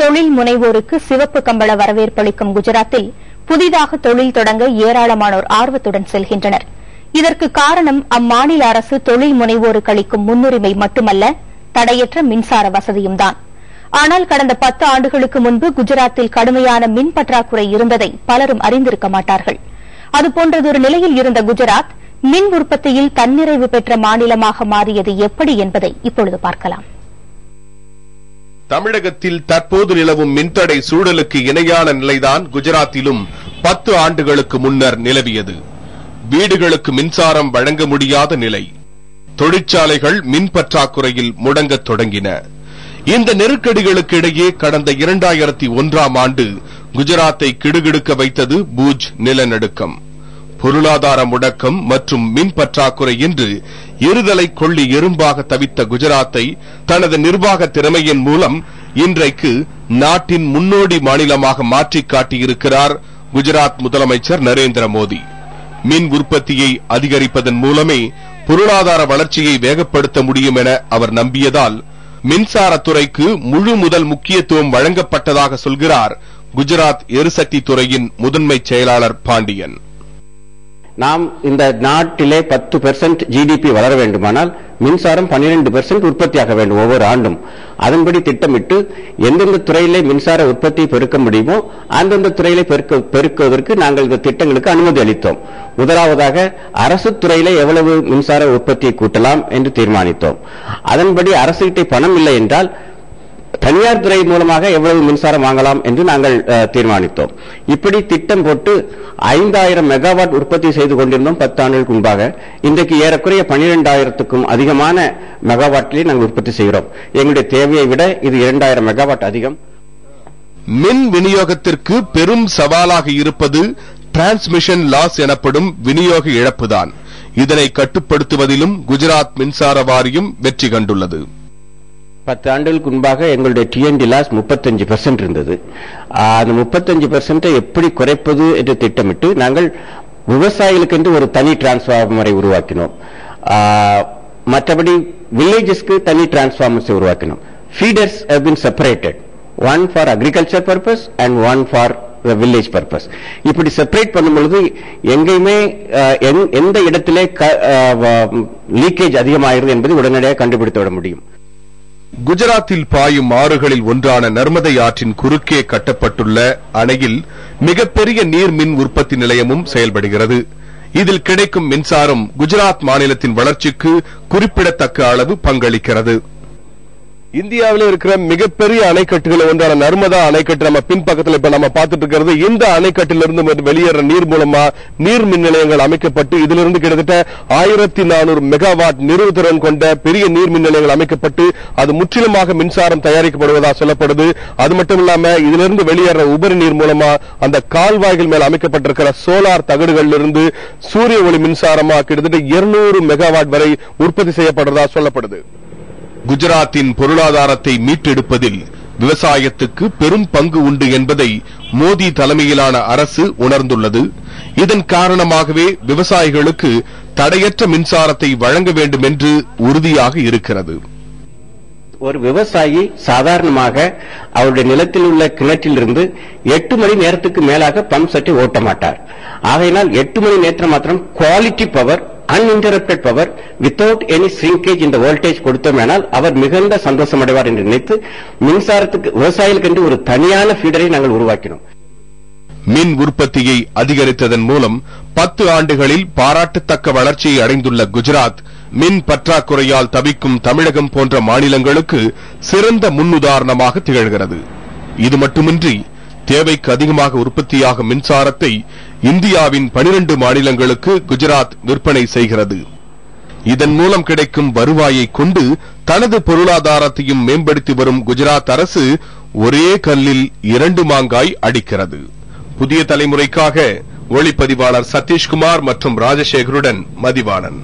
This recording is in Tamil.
தொழில் முனைவோருக்கு சிவப்பு கம்பள வரவேற்பளிக்கும் குஜராத்தில் புதிதாக தொழில் தொடங்க ஏராளமானோர் ஆர்வத்துடன் செல்கின்றனர். இதற்கு காரணம் அம்மாநில அரசு தொழில் முனைவோருக்கு அளிக்கும் முன்னுரிமை மட்டுமல்ல, தடையற்ற மின்சார வசதியும்தான். ஆனால் கடந்த 10 ஆண்டுகளுக்கு முன்பு குஜராத்தில் கடுமையான மின் பற்றாக்குறை இருந்ததை பலரும் அறிந்திருக்க மாட்டார்கள். அதுபோன்றதொரு நிலையில் இருந்த குஜராத் மின் உற்பத்தியில் தன்னிறைவு பெற்ற மாநிலமாக மாறியது எப்படி என்பதை இப்பொழுது பார்க்கலாம். தமிழகத்தில் தற்போது நிலவும் மின்தடை சூழலுக்கு இணையான நிலைதான் குஜராத்திலும் 10 ஆண்டுகளுக்கு முன்னர் நிலவியது. வீடுகளுக்கு மின்சாரம் வழங்க முடியாத நிலை, தொழிற்சாலைகள் மின் பற்றாக்குறையில் முடங்கத் தொடங்கின. இந்த நெருக்கடிகளுக்கு இடையே கடந்த 2001ஆம் ஆண்டு குஜராத்தை கிடுகிடுக்க வைத்தது பூஜ் நிலநடுக்கம். பொருளாதார முடக்கம் மற்றும் மின் பற்றாக்குறை என்று இருதலை கொள்ளி எறும்பாக தவித்த குஜராத்தை தனது நிர்வாக திறமையின் மூலம் இன்றைக்கு நாட்டின் முன்னோடி மாநிலமாக மாற்றிக் காட்டியிருக்கிறார் குஜராத் முதலமைச்சர் நரேந்திர மோடி. மின் உற்பத்தியை அதிகரிப்பதன் மூலமே பொருளாதார வளர்ச்சியை வேகப்படுத்த முடியும் என அவர் நம்பியதால் மின்சாரத்துறைக்கு முழு முதல் முக்கியத்துவம் வழங்கப்பட்டதாக சொல்கிறார் குஜராத் எரிசக்தி துறையின் முதன்மை செயலாளர் பாண்டியன். நாம் இந்த நாட்டிலே 10% ஜிடிபி வளர வேண்டுமானால் மின்சாரம் 12% உற்பத்தியாக வேண்டும் ஒவ்வொரு ஆண்டும். அதன்படி திட்டமிட்டு எந்தெந்த துறையிலே மின்சார உற்பத்தி பெருக்க முடியுமோ அந்தந்த துறையிலே பெருக்குவதற்கு நாங்கள் இந்த திட்டங்களுக்கு அனுமதி அளித்தோம். முதலாவதாக அரசு துறையிலே எவ்வளவு மின்சார உற்பத்தியை கூட்டலாம் என்று தீர்மானித்தோம். அதன்படி அரசுகிட்ட பணம் இல்லை என்றால் தனியார் துறை மூலமாக எவ்வளவு மின்சாரம் வாங்கலாம் என்று நாங்கள் தீர்மானித்தோம். இப்படி திட்டம் போட்டு 5000 மெகாவாட் உற்பத்தி செய்து கொண்டிருந்தோம் 10 ஆண்டுகளுக்கு முன்பாக. இன்றைக்கு ஏறக்குறைய 12,000க்கும் அதிகமான மெகாவாட்டிலே நாங்கள் உற்பத்தி செய்கிறோம். எங்களுடைய தேவையை விட இது 2000 மெகாவாட் அதிகம். மின் விநியோகத்திற்கு பெரும் சவாலாக இருப்பது டிரான்ஸ்மிஷன் லாஸ் எனப்படும் விநியோக இழப்புதான். இதனை கட்டுப்படுத்துவதிலும் குஜராத் மின்சார வாரியம் வெற்றி கண்டுள்ளது. 10 ஆண்டுகளுக்கு முன்பாக எங்களுடைய டிஎன்டி லாஸ் 35% இருந்தது. அந்த 35% எப்படி குறைப்பது என்று திட்டமிட்டு நாங்கள் விவசாயிகளுக்கு என்று ஒரு தனி டிரான்ஸ்பார்மரை உருவாக்கினோம். மற்றபடி வில்லேஜஸ்க்கு தனி டிரான்ஸ்பார்மர்ஸ் உருவாக்கினோம். Feeders have been separated, one for agriculture purpose and one for the village purpose. இப்படி செப்பரேட் பண்ணும்பொழுது எங்கேயுமே எந்த இடத்திலே லீக்கேஜ் அதிகமாகிறது என்பதை உடனடியாக கண்டுபிடித்து விட முடியும். குஜராத்தில் பாயும் ஆறுகளில் ஒன்றான நர்மதை ஆற்றின் குறுக்கே கட்டப்பட்டுள்ள அணையில் மிகப்பெரிய நீர் மின் உற்பத்தி நிலையமும் செயல்படுகிறது. இதில் கிடைக்கும் மின்சாரம் குஜராத் மாநிலத்தின் வளர்ச்சிக்கு குறிப்பிடத்தக்க அளவு பங்களிக்கிறது. இந்தியாவில் இருக்கிற மிகப்பெரிய அணைக்கட்டுகள் ஒன்றான நர்மதா அணைக்கட்டு நம்ம பின்பக்கத்தில் இப்ப நம்ம பார்த்துட்டு இருக்கிறது. இந்த அணைக்கட்டிலிருந்து வெளியேற நீர் மூலமா நீர் மின் நிலையங்கள் அமைக்கப்பட்டு இதிலிருந்து கிட்டத்தட்ட 1400 மெகாவாட் நிறுவுதிறன் கொண்ட பெரிய நீர் மின் நிலையங்கள் அமைக்கப்பட்டு அது முற்றிலுமாக மின்சாரம் தயாரிக்கப்படுவதாக சொல்லப்படுது. அது மட்டும் இல்லாம இதிலிருந்து வெளியேற உபரி நீர் மூலமா அந்த கால்வாய்கள் மேல் அமைக்கப்பட்டிருக்கிற சோலார் தகடுகளிலிருந்து சூரிய ஒளி மின்சாரமா கிட்டத்தட்ட 200 மெகாவாட் வரை உற்பத்தி செய்யப்படுறதா சொல்லப்படுது. குஜராத்தின் பொருளாதாரத்தை மீட்டெடுப்பதில் விவசாயத்துக்கு பெரும் பங்கு உண்டு என்பதை மோடி தலைமையிலான அரசு உணர்ந்துள்ளது. இதன் காரணமாகவே விவசாயிகளுக்கு தடையற்ற மின்சாரத்தை வழங்க வேண்டும் என்று உறுதியாக இருக்கிறது. ஒரு விவசாயி சாதாரணமாக அவருடைய நிலத்தில் உள்ள கிணற்றிலிருந்து 8 மணி நேரத்துக்கு மேலாக பம்ப் செட்டை ஓட்ட மாட்டார். ஆகையினால் 8 மணி நேரம் மாத்திரம் quality power, uninterrupted power without any shrinkage in the voltage கொடுத்தோமானால் அவர் மிகுந்த சந்தோஷம் அடைவார் என்று நினைத்து மின்சாரத்துக்கு விவசாயிகளுக்கு என்று ஒரு தனியான ஃபீடரை நாங்கள் உருவாக்கினோம். மின் உற்பத்தியை அதிகரித்ததன் மூலம் 10 ஆண்டுகளில் பாராட்டத்தக்க வளர்ச்சியை அடைந்துள்ள குஜராத் மின் பற்றாக்குறையால் தவிக்கும் தமிழகம் போன்ற மாநிலங்களுக்கு சிறந்த முன்னுதாரணமாக திகழ்கிறது. இது மட்டுமின்றி தேவைக்கு அதிகமாக உற்பத்தியாகும் மின்சாரத்தை இந்தியாவின் 12 மாநிலங்களுக்கு குஜராத் விற்பனை செய்கிறது. இதன் மூலம் கிடைக்கும் வருவாயை கொண்டு தனது பொருளாதாரத்தையும் மேம்படுத்தி வரும் குஜராத் அரசு ஒரே கல்லில் 2 மாங்காய் அடிக்கிறது. புதிய தலைமுறைக்காக ஒளிப்பதிவாளர் சதீஷ்குமார் மற்றும் ராஜசேகருடன் மதிவாணன்.